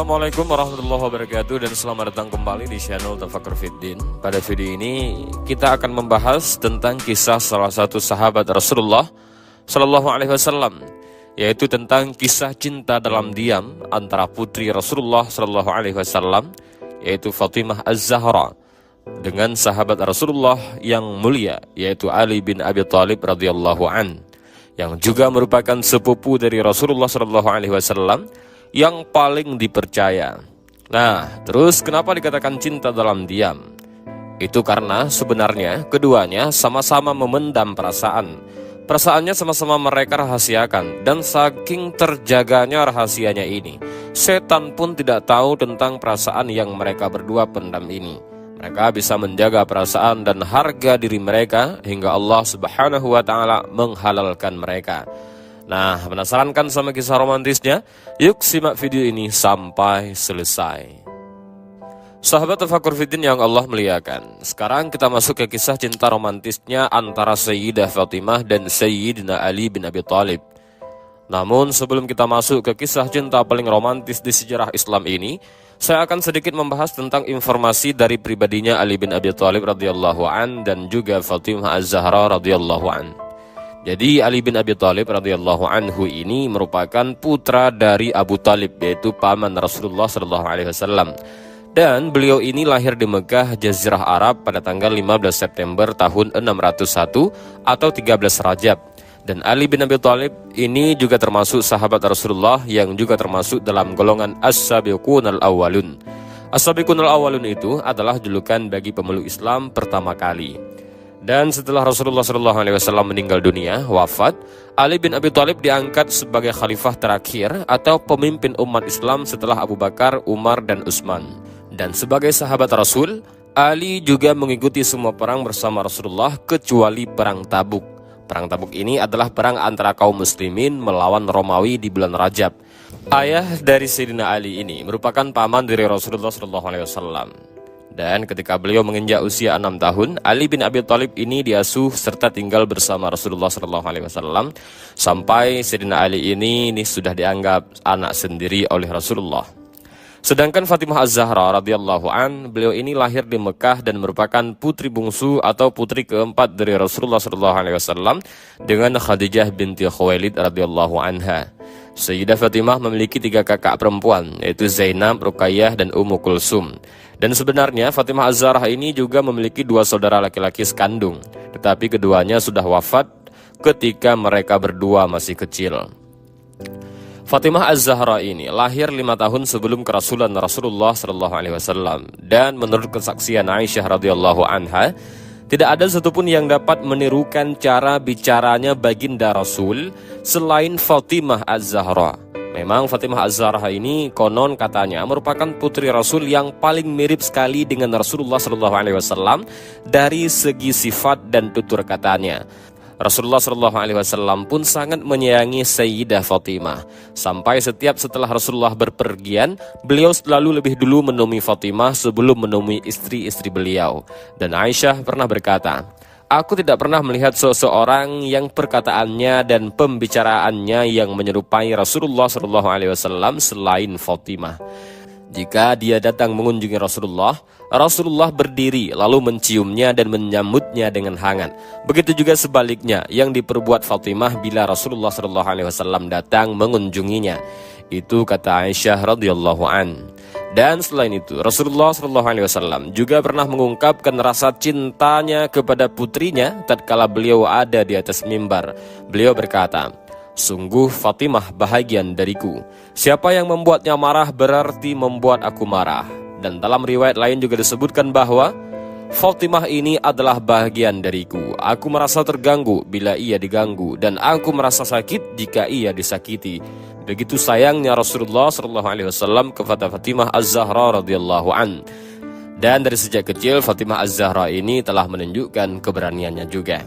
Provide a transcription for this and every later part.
Assalamualaikum warahmatullahi wabarakatuh dan selamat datang kembali di channel Tafakkur Fiddin. Pada video ini kita akan membahas tentang kisah salah satu sahabat Rasulullah Sallallahu Alaihi Wasallam, yaitu tentang kisah cinta dalam diam antara putri Rasulullah Sallallahu Alaihi Wasallam, yaitu Fatimah Az-Zahra, dengan sahabat Rasulullah yang mulia, yaitu Ali bin Abi Thalib radhiyallahu an, yang juga merupakan sepupu dari Rasulullah Sallallahu Alaihi Wasallam yang paling dipercaya. Nah, terus kenapa dikatakan cinta dalam diam? Itu karena sebenarnya keduanya sama-sama memendam perasaan. Perasaannya sama-sama mereka rahasiakan, dan saking terjaganya rahasianya ini, setan pun tidak tahu tentang perasaan yang mereka berdua pendam ini. Mereka bisa menjaga perasaan dan harga diri mereka hingga Allah Subhanahu wa Ta'ala menghalalkan mereka. Nah, penasaran kan sama kisah romantisnya? Yuk simak video ini sampai selesai. Sahabat Tafakkur Fiddin yang Allah muliakan, sekarang kita masuk ke kisah cinta romantisnya antara Sayyidah Fatimah dan Sayyidina Ali bin Abi Thalib. Namun sebelum kita masuk ke kisah cinta paling romantis di sejarah Islam ini, saya akan sedikit membahas tentang informasi dari pribadinya Ali bin Abi Thalib radhiyallahu an dan juga Fatimah Az-Zahra radhiyallahu an. Jadi Ali bin Abi Thalib radhiyallahu anhu ini merupakan putra dari Abu Thalib, yaitu paman Rasulullah sallallahu alaihi wasallam. Dan beliau ini lahir di Mekah, Jazirah Arab pada tanggal 15 September tahun 601 atau 13 Rajab. Dan Ali bin Abi Thalib ini juga termasuk sahabat Rasulullah yang juga termasuk dalam golongan As-Sabiqun al-Awwalun. As-Sabiqun al-Awwalun itu adalah julukan bagi pemeluk Islam pertama kali. Dan setelah Rasulullah SAW meninggal dunia, wafat, Ali bin Abi Thalib diangkat sebagai khalifah terakhir atau pemimpin umat Islam setelah Abu Bakar, Umar, dan Utsman. Dan sebagai sahabat Rasul, Ali juga mengikuti semua perang bersama Rasulullah kecuali perang Tabuk. Perang Tabuk ini adalah perang antara kaum muslimin melawan Romawi di bulan Rajab. Ayah dari Sayyidina Ali ini merupakan paman dari Rasulullah SAW. Dan ketika beliau menginjak usia 6 tahun, Ali bin Abi Thalib ini diasuh serta tinggal bersama Rasulullah SAW sampai Sayyidina Ali ini sudah dianggap anak sendiri oleh Rasulullah. Sedangkan Fatimah Az-Zahra radhiyallahu an, beliau ini lahir di Mekah dan merupakan putri bungsu atau putri keempat dari Rasulullah SAW dengan Khadijah binti Khuwailid radhiyallahu anha. Sayyidah Fatimah memiliki 3 kakak perempuan, yaitu Zainab, Ruqayyah, dan Ummu Kulsum. Dan sebenarnya Fatimah Az-Zahra ini juga memiliki 2 saudara laki-laki sekandung, tetapi keduanya sudah wafat ketika mereka berdua masih kecil. Fatimah Az-Zahra ini lahir 5 tahun sebelum kerasulan Rasulullah SAW, dan menurut kesaksian Aisyah radhiyallahu anha, tidak ada satupun yang dapat menirukan cara bicaranya baginda Rasul selain Fatimah Az-Zahra. Memang Fatimah Az-Zahra ini konon katanya merupakan putri Rasul yang paling mirip sekali dengan Rasulullah SAW dari segi sifat dan tutur katanya. Rasulullah SAW pun sangat menyayangi Sayyidah Fatimah. Sampai setelah Rasulullah berpergian, beliau selalu lebih dulu menemui Fatimah sebelum menemui istri-istri beliau. Dan Aisyah pernah berkata, "Aku tidak pernah melihat seseorang yang perkataannya dan pembicaraannya yang menyerupai Rasulullah SAW selain Fatimah. Jika dia datang mengunjungi Rasulullah berdiri lalu menciumnya dan menyambutnya dengan hangat. Begitu juga sebaliknya yang diperbuat Fatimah bila Rasulullah SAW datang mengunjunginya." Itu kata Aisyah radhiyallahu an. Dan selain itu, Rasulullah SAW juga pernah mengungkapkan rasa cintanya kepada putrinya tatkala beliau ada di atas mimbar. Beliau berkata, "Sungguh Fatimah bahagian dariku. Siapa yang membuatnya marah berarti membuat aku marah." Dan dalam riwayat lain juga disebutkan bahwa Fatimah ini adalah bahagian dariku. Aku merasa terganggu bila ia diganggu, dan aku merasa sakit jika ia disakiti. Begitu sayangnya Rasulullah SAW kepada Fatimah Az-Zahra radhiyallahu an. Dan dari sejak kecil Fatimah Az-Zahra ini telah menunjukkan keberaniannya juga.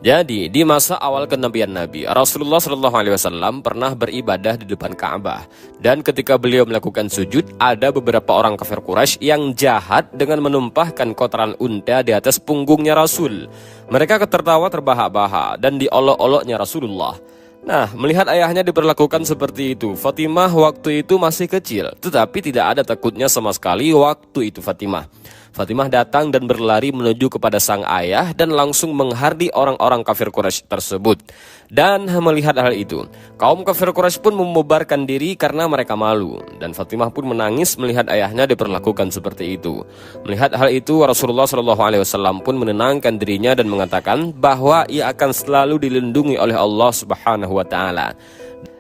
Jadi di masa awal kenabian Nabi, Rasulullah SAW pernah beribadah di depan Ka'bah. Dan ketika beliau melakukan sujud, ada beberapa orang kafir Quraisy yang jahat dengan menumpahkan kotoran unta di atas punggungnya Rasul. Mereka tertawa terbahak-bahak dan diolok-oloknya Rasulullah. Nah, melihat ayahnya diperlakukan seperti itu, Fatimah waktu itu masih kecil, tetapi tidak ada takutnya sama sekali waktu itu Fatimah. Fatimah datang dan berlari menuju kepada sang ayah dan langsung menghardi orang-orang kafir Quraisy tersebut. Dan melihat hal itu, kaum kafir Quraisy pun membubarkan diri karena mereka malu. Dan Fatimah pun menangis melihat ayahnya diperlakukan seperti itu. Melihat hal itu, Rasulullah SAW pun menenangkan dirinya dan mengatakan bahwa ia akan selalu dilindungi oleh Allah Subhanahu wa Ta'ala.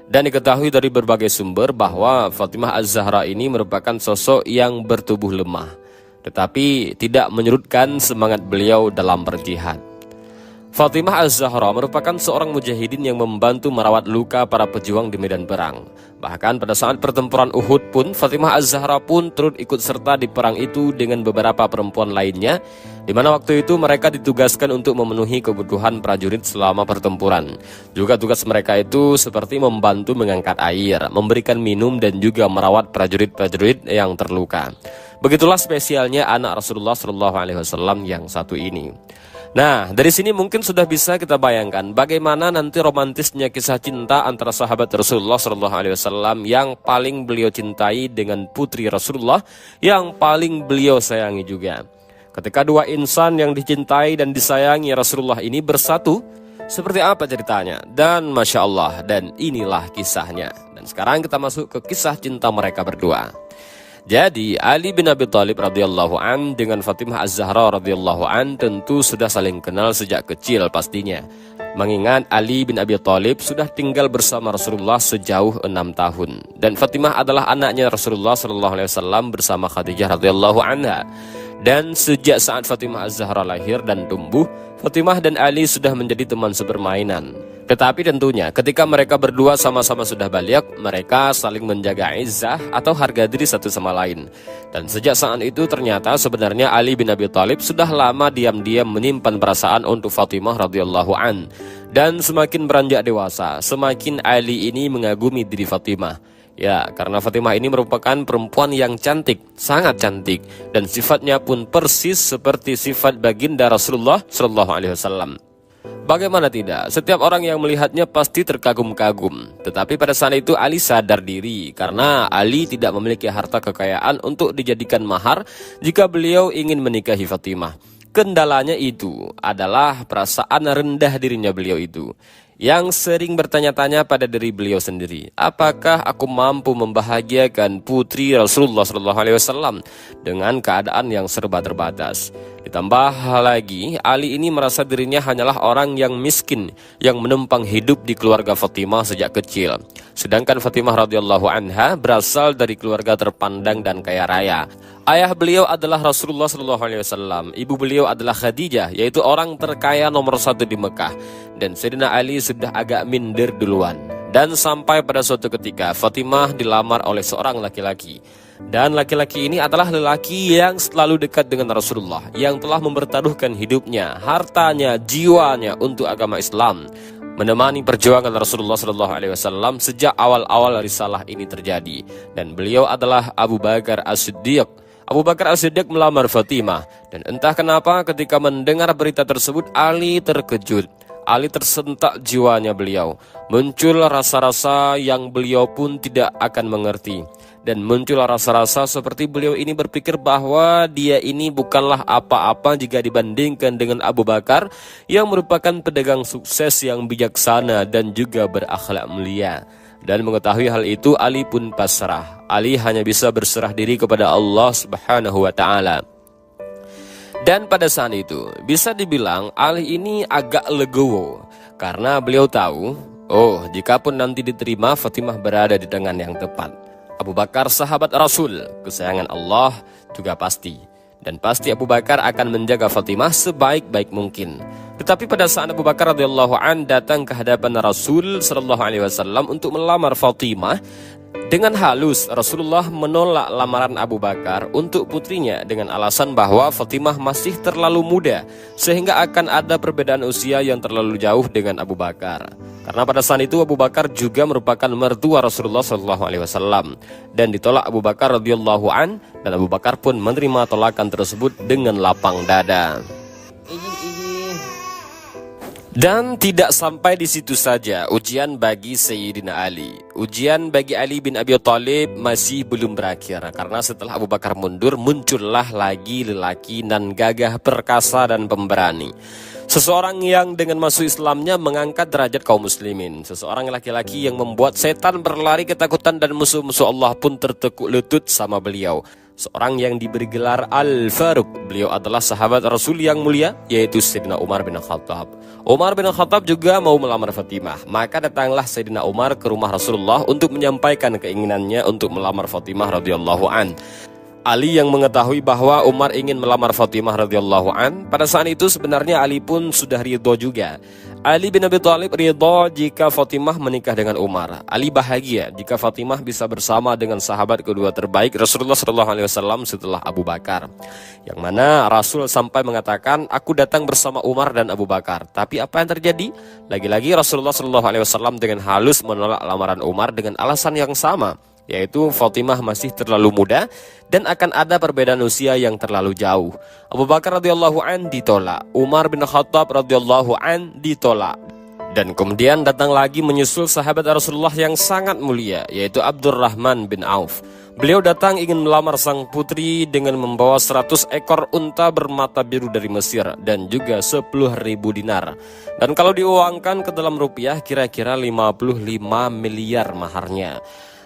Dan diketahui dari berbagai sumber bahwa Fatimah Az-Zahra ini merupakan sosok yang bertubuh lemah, tetapi tidak menyurutkan semangat beliau dalam berjihad. Fatimah Az-Zahra merupakan seorang mujahidin yang membantu merawat luka para pejuang di medan perang. Bahkan pada saat pertempuran Uhud pun, Fatimah Az-Zahra pun turut ikut serta di perang itu dengan beberapa perempuan lainnya, di mana waktu itu mereka ditugaskan untuk memenuhi kebutuhan prajurit selama pertempuran. Juga tugas mereka itu seperti membantu mengangkat air, memberikan minum, dan juga merawat prajurit-prajurit yang terluka. Begitulah spesialnya anak Rasulullah SAW yang satu ini. Nah, dari sini mungkin sudah bisa kita bayangkan bagaimana nanti romantisnya kisah cinta antara sahabat Rasulullah SAW yang paling beliau cintai dengan putri Rasulullah yang paling beliau sayangi juga. Ketika dua insan yang dicintai dan disayangi Rasulullah ini bersatu, seperti apa ceritanya? Dan Masya Allah, dan inilah kisahnya. Dan sekarang kita masuk ke kisah cinta mereka berdua. Jadi Ali bin Abi Thalib radhiyallahu an dengan Fatimah Az-Zahra radhiyallahu an tentu sudah saling kenal sejak kecil pastinya. Mengingat Ali bin Abi Thalib sudah tinggal bersama Rasulullah sejauh 6 tahun dan Fatimah adalah anaknya Rasulullah SAW bersama Khadijah radhiyallahu anha. Dan sejak saat Fatimah Az-Zahra lahir dan tumbuh, Fatimah dan Ali sudah menjadi teman sepermainan. Tetapi tentunya ketika mereka berdua sama-sama sudah balik, mereka saling menjaga izzah atau harga diri satu sama lain. Dan sejak saat itu ternyata sebenarnya Ali bin Abi Thalib sudah lama diam-diam menyimpan perasaan untuk Fatimah radhiyallahu an. Dan semakin beranjak dewasa, semakin Ali ini mengagumi diri Fatimah. Ya, karena Fatimah ini merupakan perempuan yang cantik, sangat cantik, dan sifatnya pun persis seperti sifat baginda Rasulullah SAW. Bagaimana tidak, setiap orang yang melihatnya pasti terkagum-kagum. Tetapi pada saat itu Ali sadar diri, karena Ali tidak memiliki harta kekayaan untuk dijadikan mahar jika beliau ingin menikahi Fatimah. Kendalanya itu adalah perasaan rendah dirinya beliau itu, yang sering bertanya-tanya pada diri beliau sendiri, apakah aku mampu membahagiakan putri Rasulullah SAW dengan keadaan yang serba terbatas. Ditambah lagi, Ali ini merasa dirinya hanyalah orang yang miskin yang menumpang hidup di keluarga Fatimah sejak kecil. Sedangkan Fatimah radhiyallahu anha berasal dari keluarga terpandang dan kaya raya. Ayah beliau adalah Rasulullah SAW, ibu beliau adalah Khadijah, yaitu orang terkaya nomor 1 di Mekah. Dan Sayyidina Ali sudah agak minder duluan. Dan sampai pada suatu ketika Fatimah dilamar oleh seorang laki-laki. Dan laki-laki ini adalah lelaki yang selalu dekat dengan Rasulullah, yang telah mempertaruhkan hidupnya, hartanya, jiwanya untuk agama Islam, menemani perjuangan Rasulullah SAW sejak awal-awal risalah ini terjadi. Dan beliau adalah Abu Bakar As-Siddiq. Abu Bakar As-Siddiq melamar Fatimah. Dan entah kenapa ketika mendengar berita tersebut, Ali terkejut. Ali tersentak jiwanya beliau. Muncul rasa-rasa yang beliau pun tidak akan mengerti. Dan muncul rasa-rasa seperti beliau ini berpikir bahwa dia ini bukanlah apa-apa jika dibandingkan dengan Abu Bakar yang merupakan pedagang sukses yang bijaksana dan juga berakhlak mulia. Dan mengetahui hal itu, Ali pun pasrah. Ali hanya bisa berserah diri kepada Allah Subhanahu wa Ta'ala. Dan pada saat itu, bisa dibilang Ali ini agak legowo, karena beliau tahu, jikapun nanti diterima, Fatimah berada di tangan yang tepat. Abu Bakar sahabat Rasul, kesayangan Allah juga pasti. Dan pasti Abu Bakar akan menjaga Fatimah sebaik-baik mungkin. Tetapi pada saat Abu Bakar radhiyallahu an datang ke hadapan Rasul sallallahu alaihi wasallam untuk melamar Fatimah, dengan halus Rasulullah menolak lamaran Abu Bakar untuk putrinya dengan alasan bahwa Fatimah masih terlalu muda sehingga akan ada perbedaan usia yang terlalu jauh dengan Abu Bakar. Karena pada saat itu Abu Bakar juga merupakan mertua Rasulullah SAW dan ditolak Abu Bakar radhiyallahu an, dan Abu Bakar pun menerima tolakan tersebut dengan lapang dada. Dan tidak sampai di situ saja ujian bagi Sayyidina Ali. Ujian bagi Ali bin Abi Thalib masih belum berakhir, karena setelah Abu Bakar mundur, muncullah lagi lelaki nan gagah, perkasa dan pemberani. Seseorang yang dengan masuk Islamnya mengangkat derajat kaum muslimin. Seseorang laki-laki yang membuat setan berlari ketakutan dan musuh-musuh Allah pun tertekuk lutut sama beliau. Seorang yang diberi gelar Al-Faruq. Beliau adalah sahabat Rasul yang mulia, yaitu Sayyidina Umar bin Khattab. Umar bin Khattab juga mau melamar Fatimah. Maka datanglah Sayyidina Umar ke rumah Rasulullah untuk menyampaikan keinginannya untuk melamar Fatimah radhiyallahu an. Ali yang mengetahui bahwa Umar ingin melamar Fatimah radhiyallahu an, pada saat itu sebenarnya Ali pun sudah ridho juga. Ali bin Abi Thalib ridho jika Fatimah menikah dengan Umar. Ali bahagia jika Fatimah bisa bersama dengan sahabat kedua terbaik Rasulullah SAW setelah Abu Bakar. Yang mana Rasul sampai mengatakan, aku datang bersama Umar dan Abu Bakar. Tapi apa yang terjadi? Lagi-lagi Rasulullah SAW dengan halus menolak lamaran Umar dengan alasan yang sama, yaitu Fatimah masih terlalu muda dan akan ada perbedaan usia yang terlalu jauh. Abu Bakar radhiyallahu an ditolak, Umar bin Khattab radhiyallahu an ditolak. Dan kemudian datang lagi menyusul sahabat Rasulullah yang sangat mulia, yaitu Abdurrahman bin Auf. Beliau datang ingin melamar sang putri dengan membawa 100 ekor unta bermata biru dari Mesir dan juga 10.000 dinar. Dan kalau diuangkan ke dalam rupiah kira-kira 55 miliar maharnya.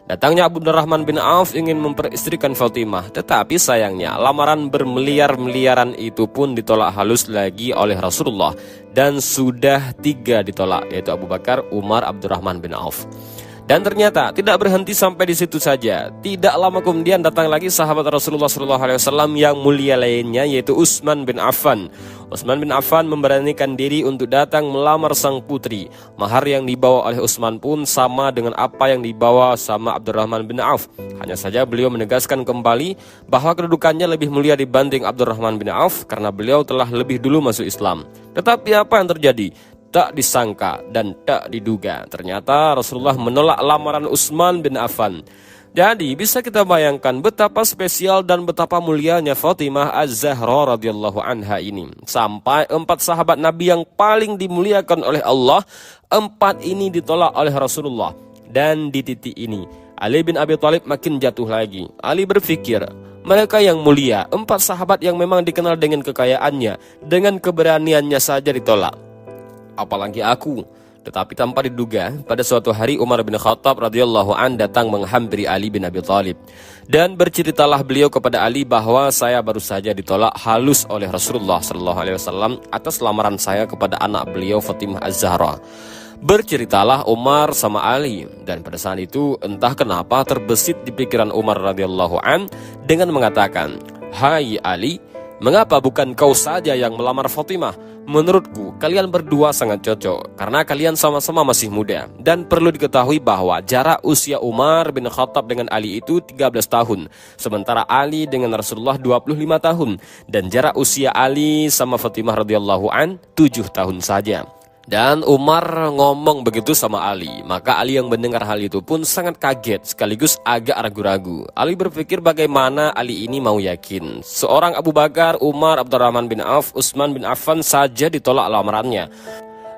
Datangnya Abdurrahman bin Auf ingin memperistrikan Fatimah, tetapi sayangnya lamaran bermiliar-miliaran itu pun ditolak halus lagi oleh Rasulullah. Dan sudah 3 ditolak, yaitu Abu Bakar, Umar, Abdurrahman bin Auf. Dan ternyata tidak berhenti sampai di situ saja. Tidak lama kemudian datang lagi sahabat Rasulullah SAW yang mulia lainnya, yaitu Utsman bin Affan. Utsman bin Affan memberanikan diri untuk datang melamar sang putri. Mahar yang dibawa oleh Utsman pun sama dengan apa yang dibawa sama Abdurrahman bin Auf. Hanya saja beliau menegaskan kembali bahwa kedudukannya lebih mulia dibanding Abdurrahman bin Auf karena beliau telah lebih dulu masuk Islam. Tetapi apa yang terjadi? Tak disangka dan tak diduga, ternyata Rasulullah menolak lamaran Utsman bin Affan. Jadi bisa kita bayangkan betapa spesial dan betapa mulianya Fatimah Az-Zahra radhiyallahu anha ini. Sampai 4 sahabat Nabi yang paling dimuliakan oleh Allah, 4 ini ditolak oleh Rasulullah. Dan di titik ini Ali bin Abi Thalib makin jatuh lagi. Ali berpikir, mereka yang mulia, 4 sahabat yang memang dikenal dengan kekayaannya, dengan keberaniannya saja ditolak. Apalagi aku. Tetapi tanpa diduga, pada suatu hari Umar bin Khattab radhiyallahu an datang menghampiri Ali bin Abi Thalib. Dan berceritalah beliau kepada Ali bahwa saya baru saja ditolak halus oleh Rasulullah SAW atas lamaran saya kepada anak beliau Fatimah Az-Zahra. Berceritalah Umar sama Ali, dan pada saat itu entah kenapa terbesit di pikiran Umar radhiyallahu an dengan mengatakan, hai Ali, mengapa bukan kau saja yang melamar Fatimah? Menurutku, kalian berdua sangat cocok karena kalian sama-sama masih muda. Dan perlu diketahui bahwa jarak usia Umar bin Khattab dengan Ali itu 13 tahun. Sementara Ali dengan Rasulullah 25 tahun. Dan jarak usia Ali sama Fatimah radhiyallahu an 7 tahun saja. Dan Umar ngomong begitu sama Ali. Maka Ali yang mendengar hal itu pun sangat kaget sekaligus agak ragu-ragu. Ali berpikir bagaimana Ali ini mau yakin. Seorang Abu Bakar, Umar, Abdurrahman bin Auf, Utsman bin Affan saja ditolak lamarannya.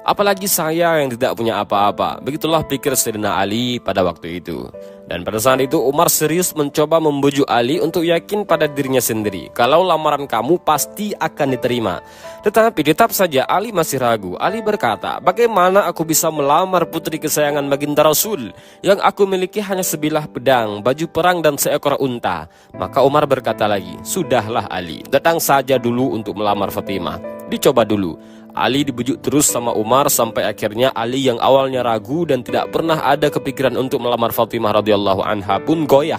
Apalagi saya yang tidak punya apa-apa. Begitulah pikir Sayyidina Ali pada waktu itu. Dan pada saat itu Umar serius mencoba membujuk Ali untuk yakin pada dirinya sendiri. Kalau lamaran kamu pasti akan diterima. Tetapi tetap saja Ali masih ragu. Ali berkata, bagaimana aku bisa melamar putri kesayangan baginda Rasul yang aku miliki hanya sebilah pedang, baju perang dan seekor unta. Maka Umar berkata lagi, sudahlah Ali, datang saja dulu untuk melamar Fatimah. Dicoba dulu. Ali dibujuk terus sama Umar sampai akhirnya Ali yang awalnya ragu dan tidak pernah ada kepikiran untuk melamar Fatimah radhiyallahu anha pun goyah.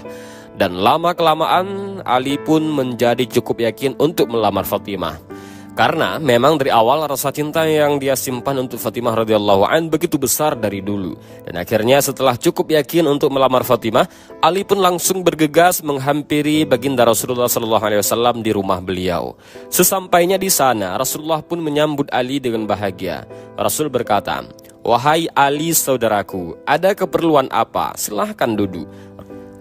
Dan lama-kelamaan Ali pun menjadi cukup yakin untuk melamar Fatimah. Karena memang dari awal rasa cinta yang dia simpan untuk Fatimah radhiyallahu an begitu besar dari dulu. Dan akhirnya setelah cukup yakin untuk melamar Fatimah, Ali pun langsung bergegas menghampiri baginda Rasulullah SAW di rumah beliau. Sesampainya di sana, Rasulullah pun menyambut Ali dengan bahagia. Rasul berkata, wahai Ali saudaraku, ada keperluan apa? Silahkan duduk.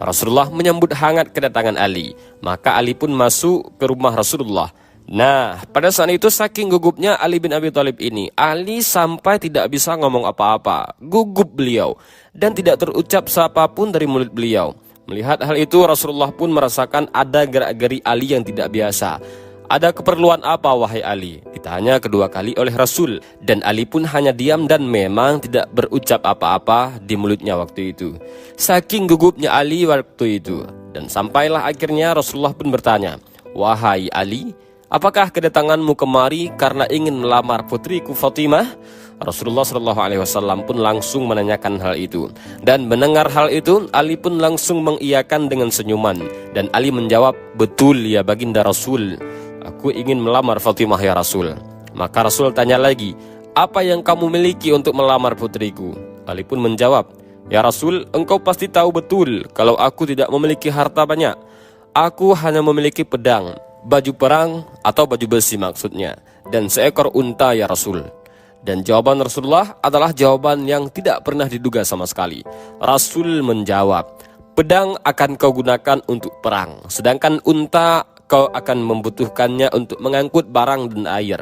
Rasulullah menyambut hangat kedatangan Ali. Maka Ali pun masuk ke rumah Rasulullah. Nah, pada saat itu saking gugupnya Ali bin Abi Thalib ini, Ali sampai tidak bisa ngomong apa-apa. Gugup beliau dan tidak terucap seapapun dari mulut beliau. Melihat hal itu, Rasulullah pun merasakan ada gerak-geri Ali yang tidak biasa. Ada keperluan apa wahai Ali? Ditanya kedua kali oleh Rasul, dan Ali pun hanya diam dan memang tidak berucap apa-apa di mulutnya waktu itu. Saking gugupnya Ali waktu itu. Dan sampailah akhirnya Rasulullah pun bertanya, wahai Ali, apakah kedatanganmu kemari karena ingin melamar putriku Fatimah? Rasulullah SAW pun langsung menanyakan hal itu. Dan mendengar hal itu, Ali pun langsung mengiyakan dengan senyuman. Dan Ali menjawab, betul ya baginda Rasul, aku ingin melamar Fatimah ya Rasul. Maka Rasul tanya lagi, apa yang kamu miliki untuk melamar putriku? Ali pun menjawab, ya Rasul, engkau pasti tahu betul kalau aku tidak memiliki harta banyak. Aku hanya memiliki pedang, baju perang atau baju besi maksudnya, dan seekor unta ya Rasul. Dan jawaban Rasulullah adalah jawaban yang tidak pernah diduga sama sekali. Rasul menjawab, pedang akan kau gunakan untuk perang, sedangkan unta kau akan membutuhkannya untuk mengangkut barang dan air.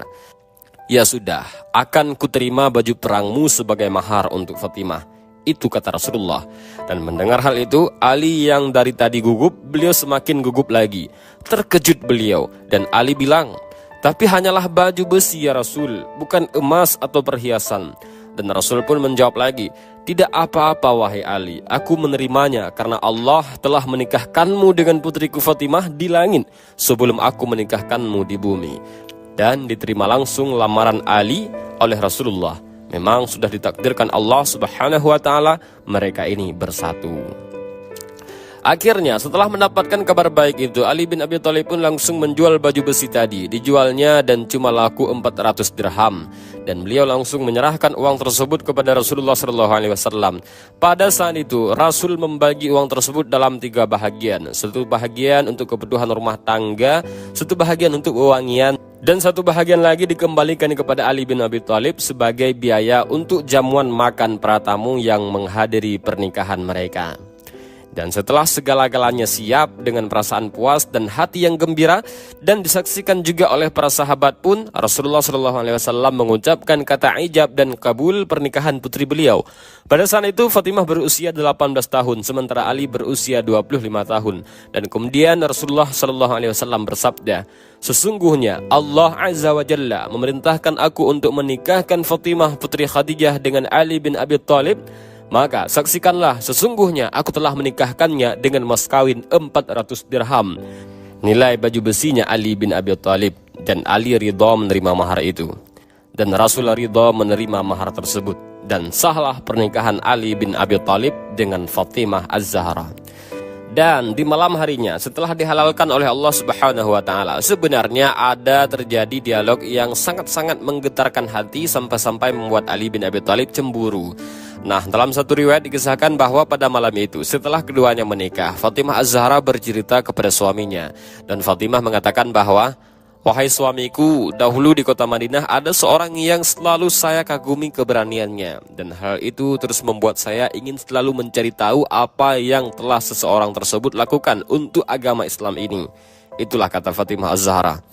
Ya sudah, akan kuterima baju perangmu sebagai mahar untuk Fatimah. Itu kata Rasulullah. Dan mendengar hal itu, Ali yang dari tadi gugup, beliau semakin gugup lagi. Terkejut beliau, dan Ali bilang, tapi hanyalah baju besi ya Rasul, bukan emas atau perhiasan. Dan Rasul pun menjawab lagi, tidak apa-apa wahai Ali, aku menerimanya karena Allah telah menikahkanmu dengan putriku Fatimah di langit sebelum aku menikahkanmu di bumi. Dan diterima langsung lamaran Ali oleh Rasulullah. Memang sudah ditakdirkan Allah Subhanahu wa Ta'ala mereka ini bersatu. Akhirnya setelah mendapatkan kabar baik itu, Ali bin Abi Thalib pun langsung menjual baju besi tadi. Dijualnya dan cuma laku 400 dirham. Dan beliau langsung menyerahkan uang tersebut kepada Rasulullah SAW. Pada saat itu Rasul membagi uang tersebut dalam 3 bahagian. 1 bahagian untuk kebutuhan rumah tangga, 1 bahagian untuk wewangian, dan 1 bahagian lagi dikembalikan kepada Ali bin Abi Thalib sebagai biaya untuk jamuan makan para tamu yang menghadiri pernikahan mereka. Dan setelah segala-galanya siap dengan perasaan puas dan hati yang gembira dan disaksikan juga oleh para sahabat pun, Rasulullah SAW mengucapkan kata ijab dan kabul pernikahan putri beliau. Pada saat itu Fatimah berusia 18 tahun, sementara Ali berusia 25 tahun. Dan kemudian Rasulullah SAW bersabda, sesungguhnya Allah Azza wa Jalla memerintahkan aku untuk menikahkan Fatimah putri Khadijah dengan Ali bin Abi Thalib. Maka saksikanlah, sesungguhnya aku telah menikahkannya dengan mas kawin 400 dirham. Nilai baju besinya Ali bin Abi Thalib. Dan Ali ridha menerima mahar itu. Dan Rasul ridha menerima mahar tersebut. Dan sahlah pernikahan Ali bin Abi Thalib dengan Fatimah Az-Zahra. Dan di malam harinya setelah dihalalkan oleh Allah Subhanahu wa Ta'ala, sebenarnya ada terjadi dialog yang sangat-sangat menggetarkan hati sampai-sampai membuat Ali bin Abi Thalib cemburu. Nah, dalam satu riwayat dikisahkan bahwa pada malam itu setelah keduanya menikah, Fatimah Az-Zahra bercerita kepada suaminya. Dan Fatimah mengatakan bahwa, wahai suamiku, dahulu di kota Madinah ada seorang yang selalu saya kagumi keberaniannya. Dan hal itu terus membuat saya ingin selalu mencari tahu apa yang telah seseorang tersebut lakukan untuk agama Islam ini. Itulah kata Fatimah Az-Zahra.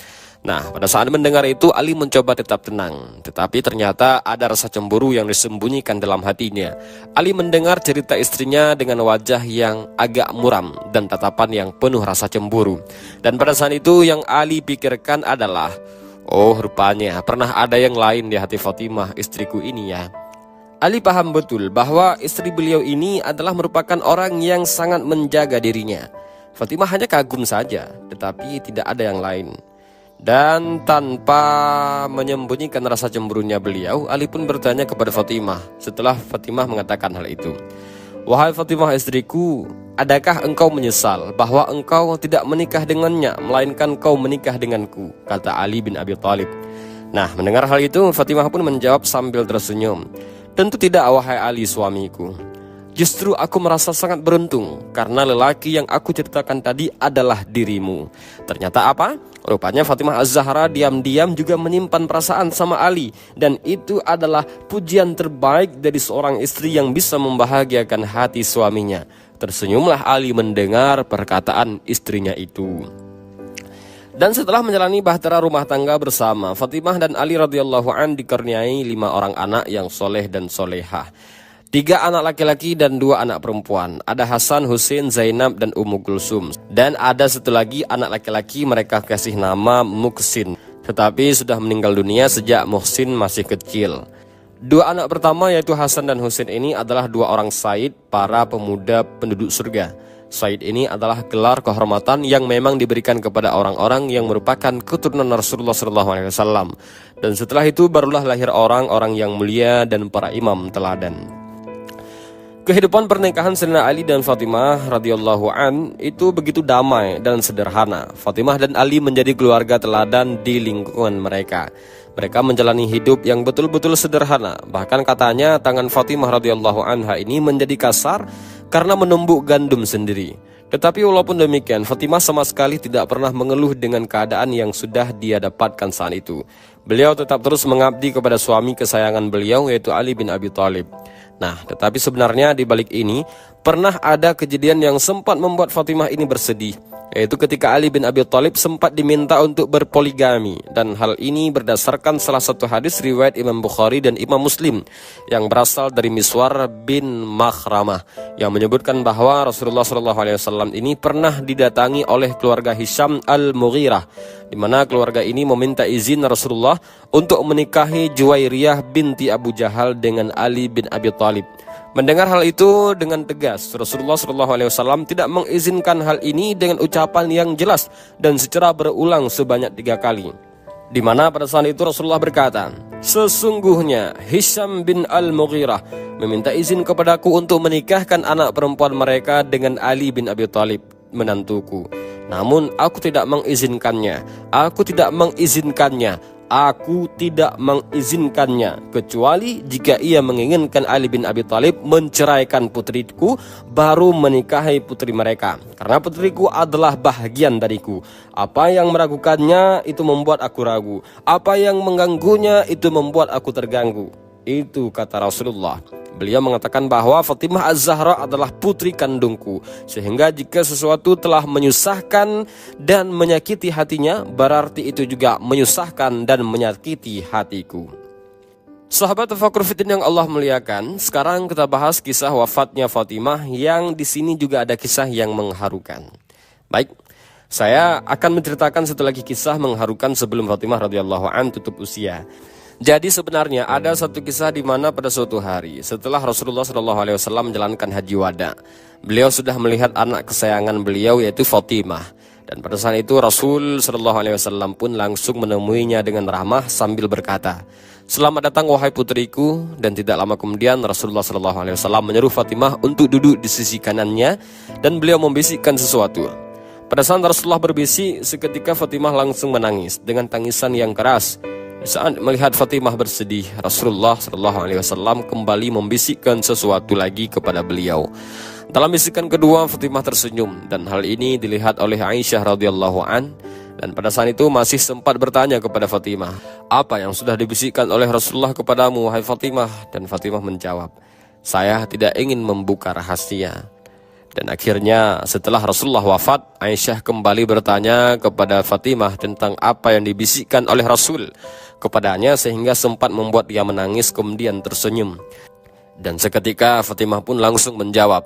Nah, pada saat mendengar itu, Ali mencoba tetap tenang. Tetapi ternyata ada rasa cemburu yang disembunyikan dalam hatinya. Ali mendengar cerita istrinya dengan wajah yang agak muram dan tatapan yang penuh rasa cemburu. Dan pada saat itu yang Ali pikirkan adalah, oh rupanya pernah ada yang lain di hati Fatimah istriku ini ya. Ali paham betul bahwa istri beliau ini adalah merupakan orang yang sangat menjaga dirinya. Fatimah hanya kagum saja, tetapi tidak ada yang lain. Dan tanpa menyembunyikan rasa cemburunya beliau, Ali pun bertanya kepada Fatimah setelah Fatimah mengatakan hal itu. Wahai Fatimah istriku, adakah engkau menyesal bahwa engkau tidak menikah dengannya, melainkan kau menikah denganku? Kata Ali bin Abi Thalib. Nah, mendengar hal itu, Fatimah pun menjawab sambil tersenyum. Tentu tidak wahai Ali suamiku. Justru aku merasa sangat beruntung karena lelaki yang aku ceritakan tadi adalah dirimu. Ternyata apa? Rupanya Fatimah Az-Zahra diam-diam juga menyimpan perasaan sama Ali. Dan itu adalah pujian terbaik dari seorang istri yang bisa membahagiakan hati suaminya. Tersenyumlah Ali mendengar perkataan istrinya itu. Dan setelah menjalani bahtera rumah tangga bersama, Fatimah dan Ali radhiyallahu an dikaruniai 5 orang anak yang soleh dan solehah. 3 anak laki-laki dan 2 anak perempuan. Ada Hasan, Husain, Zainab, dan Ummu Kulsum. Dan ada satu lagi anak laki-laki mereka kasih nama Muhsin, tetapi sudah meninggal dunia sejak Muhsin masih kecil. 2 anak pertama yaitu Hasan dan Husain ini adalah 2 orang Said, para pemuda penduduk surga. Said ini adalah gelar kehormatan yang memang diberikan kepada orang-orang yang merupakan keturunan Rasulullah SAW. Dan setelah itu barulah lahir orang-orang yang mulia dan para imam teladan. Kehidupan pernikahan Sayyidina Ali dan Fatimah radhiyallahu an itu begitu damai dan sederhana. Fatimah dan Ali menjadi keluarga teladan di lingkungan mereka. Mereka menjalani hidup yang betul-betul sederhana. Bahkan katanya tangan Fatimah radhiyallahu anha ini menjadi kasar karena menumbuk gandum sendiri. Tetapi walaupun demikian, Fatimah sama sekali tidak pernah mengeluh dengan keadaan yang sudah dia dapatkan saat itu. Beliau tetap terus mengabdi kepada suami kesayangan beliau yaitu Ali bin Abi Thalib. Nah, tetapi sebenarnya di balik ini pernah ada kejadian yang sempat membuat Fatimah ini bersedih, yaitu ketika Ali bin Abi Thalib sempat diminta untuk berpoligami. Dan hal ini berdasarkan salah satu hadis riwayat Imam Bukhari dan Imam Muslim yang berasal dari Miswar bin Makhramah yang menyebutkan bahwa Rasulullah SAW ini pernah didatangi oleh keluarga Hisham al-Mughirah, di mana keluarga ini meminta izin Rasulullah untuk menikahi Juwairiyah binti Abu Jahal dengan Ali bin Abi Thalib. Mendengar hal itu dengan tegas, Rasulullah SAW tidak mengizinkan hal ini dengan ucapan yang jelas dan secara berulang sebanyak 3 kali. Di mana pada saat itu Rasulullah berkata, "Sesungguhnya Hisham bin al-Mughirah meminta izin kepadaku untuk menikahkan anak perempuan mereka dengan Ali bin Abi Thalib, menantuku. Namun aku tidak mengizinkannya. Aku tidak mengizinkannya kecuali jika ia menginginkan Ali bin Abi Thalib menceraikan putriku baru menikahi putri mereka. Karena putriku adalah bahagian dariku. Apa yang meragukannya itu membuat aku ragu. Apa yang mengganggunya itu membuat aku terganggu." Itu kata Rasulullah. Beliau mengatakan bahwa Fatimah Az-Zahra adalah putri kandungku, sehingga jika sesuatu telah menyusahkan dan menyakiti hatinya, berarti itu juga menyusahkan dan menyakiti hatiku. Sahabat Tafakur Fiddin yang Allah muliakan, sekarang kita bahas kisah wafatnya Fatimah yang di sini juga ada kisah yang mengharukan. Baik, saya akan menceritakan satu lagi kisah mengharukan sebelum Fatimah radhiyallahu an tutup usia. Jadi sebenarnya ada satu kisah di mana pada suatu hari setelah Rasulullah SAW menjalankan haji wada, beliau sudah melihat anak kesayangan beliau yaitu Fatimah. Dan pada saat itu Rasul SAW pun langsung menemuinya dengan ramah sambil berkata, "Selamat datang wahai putriku." Dan tidak lama kemudian Rasulullah SAW menyeru Fatimah untuk duduk di sisi kanannya dan beliau membisikkan sesuatu. Pada saat Rasulullah berbisik, seketika Fatimah langsung menangis dengan tangisan yang keras. Saat melihat Fatimah bersedih, Rasulullah SAW kembali membisikkan sesuatu lagi kepada beliau. Dalam bisikan kedua, Fatimah tersenyum dan hal ini dilihat oleh Aisyah radhiyallahu an. Dan pada saat itu masih sempat bertanya kepada Fatimah, "Apa yang sudah dibisikkan oleh Rasulullah kepadamu, wahai Fatimah?" Dan Fatimah menjawab, "Saya tidak ingin membuka rahasia." Dan akhirnya setelah Rasulullah wafat, Aisyah kembali bertanya kepada Fatimah tentang apa yang dibisikkan oleh Rasul kepadanya sehingga sempat membuat dia menangis kemudian tersenyum. Dan seketika Fatimah pun langsung menjawab,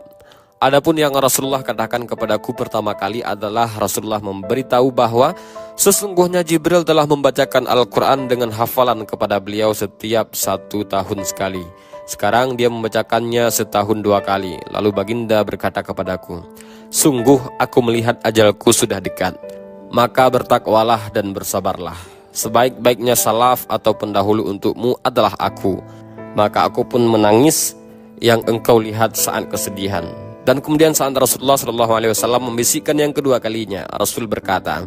"Adapun yang Rasulullah katakan kepadaku pertama kali adalah Rasulullah memberitahu bahwa sesungguhnya Jibril telah membacakan Al-Quran dengan hafalan kepada beliau setiap 1 tahun sekali. Sekarang dia membacakannya setahun 2 kali. Lalu baginda berkata kepadaku, 'Sungguh aku melihat ajalku sudah dekat. Maka bertakwalah dan bersabarlah. Sebaik-baiknya salaf atau pendahulu untukmu adalah aku. Maka aku pun menangis yang engkau lihat saat kesedihan.' Dan kemudian saat Rasulullah SAW membisikkan yang kedua kalinya, Rasul berkata,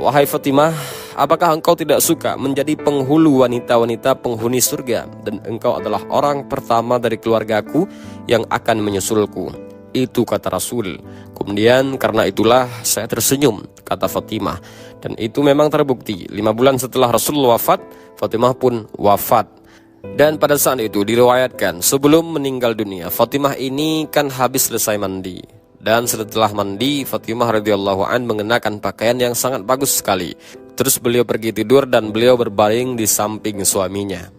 'Wahai Fatimah, apakah engkau tidak suka menjadi penghulu wanita-wanita penghuni surga? Dan engkau adalah orang pertama dari keluargaku yang akan menyusulku.' Itu kata Rasul. Kemudian karena itulah saya tersenyum, kata Fatimah. Dan itu memang terbukti. 5 bulan setelah Rasul wafat, Fatimah pun wafat. Dan pada saat itu diriwayatkan sebelum meninggal dunia, Fatimah ini kan habis selesai mandi. Dan setelah mandi, Fatimah radhiyallahu an mengenakan pakaian yang sangat bagus sekali. Terus beliau pergi tidur dan beliau berbaring di samping suaminya.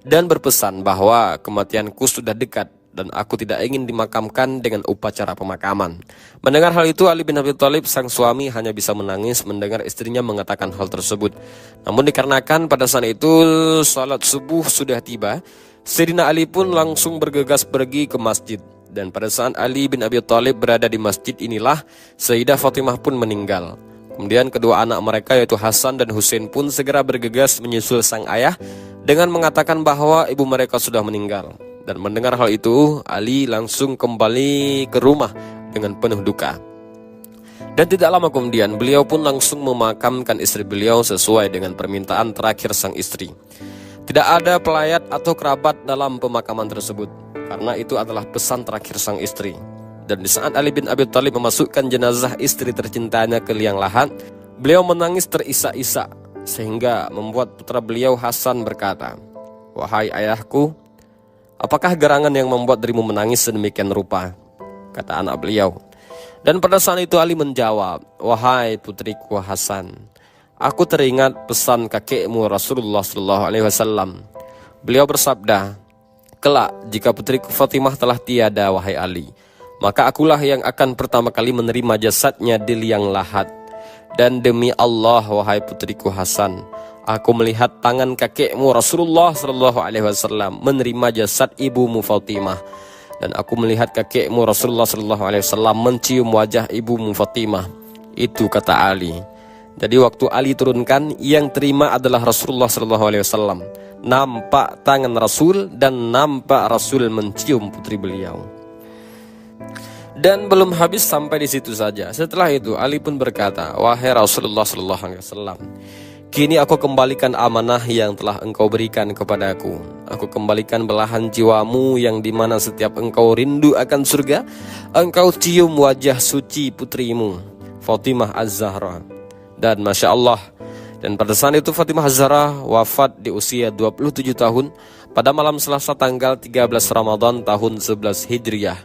Dan berpesan bahwa kematianku sudah dekat dan aku tidak ingin dimakamkan dengan upacara pemakaman. Mendengar hal itu, Ali bin Abi Thalib sang suami hanya bisa menangis mendengar istrinya mengatakan hal tersebut. Namun dikarenakan pada saat itu salat subuh sudah tiba, Sayyidina Ali pun langsung bergegas pergi ke masjid. Dan pada saat Ali bin Abi Thalib berada di masjid inilah Sayyidah Fatimah pun meninggal. Kemudian kedua anak mereka yaitu Hasan dan Husain pun segera bergegas menyusul sang ayah dengan mengatakan bahwa ibu mereka sudah meninggal. Dan mendengar hal itu, Ali langsung kembali ke rumah dengan penuh duka. Dan tidak lama kemudian, beliau pun langsung memakamkan istri beliau sesuai dengan permintaan terakhir sang istri. Tidak ada pelayat atau kerabat dalam pemakaman tersebut, karena itu adalah pesan terakhir sang istri. Dan di saat Ali bin Abi Thalib memasukkan jenazah istri tercintanya ke liang lahat, beliau menangis terisak-isak, sehingga membuat putra beliau Hasan berkata, "Wahai ayahku, apakah gerangan yang membuat dirimu menangis sedemikian rupa?" Kata anak beliau. Dan pada saat itu Ali menjawab, "Wahai putriku Hasan, aku teringat pesan kakekmu Rasulullah SAW. Beliau bersabda, kelak jika putriku Fatimah telah tiada, wahai Ali, maka akulah yang akan pertama kali menerima jasadnya di liang lahat. Dan demi Allah, wahai putriku Hasan, aku melihat tangan kakekmu Rasulullah SAW menerima jasad ibumu Fatimah. Dan aku melihat kakekmu Rasulullah SAW mencium wajah ibumu Fatimah." Itu kata Ali. Jadi waktu Ali turunkan, yang terima adalah Rasulullah SAW. Nampak tangan Rasul dan nampak Rasul mencium putri beliau. Dan belum habis sampai di situ saja. Setelah itu Ali pun berkata, "Wahai Rasulullah SAW, kini aku kembalikan amanah yang telah engkau berikan kepadaku. Aku kembalikan belahan jiwamu yang dimana setiap engkau rindu akan surga, engkau cium wajah suci putrimu, Fatimah Az-Zahra." Dan Masya Allah, dan pada saat itu Fatimah Az-Zahra wafat di usia 27 tahun pada malam Selasa tanggal 13 Ramadan tahun 11 Hijriah.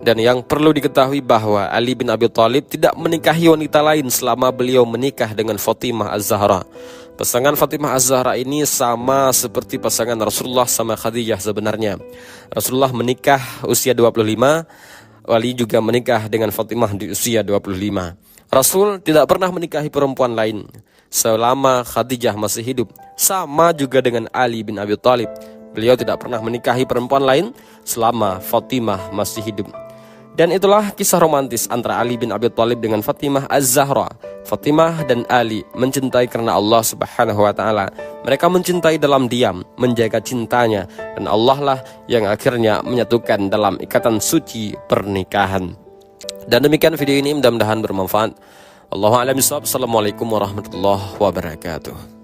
Dan yang perlu diketahui bahwa Ali bin Abi Thalib tidak menikahi wanita lain selama beliau menikah dengan Fatimah Az-Zahra. Pasangan Fatimah Az-Zahra ini sama seperti pasangan Rasulullah sama Khadijah sebenarnya. Rasulullah menikah usia 25, Ali juga menikah dengan Fatimah di usia 25. Rasul tidak pernah menikahi perempuan lain selama Khadijah masih hidup. Sama juga dengan Ali bin Abi Thalib. Beliau tidak pernah menikahi perempuan lain selama Fatimah masih hidup. Dan itulah kisah romantis antara Ali bin Abi Thalib dengan Fatimah Az-Zahra. Fatimah dan Ali mencintai karena Allah Subhanahu wa taala. Mereka mencintai dalam diam, menjaga cintanya, dan Allah lah yang akhirnya menyatukan dalam ikatan suci pernikahan. Dan demikian video ini, mudah-mudahan bermanfaat. Allahu a'lam bishawab. Assalamualaikum warahmatullahi wabarakatuh.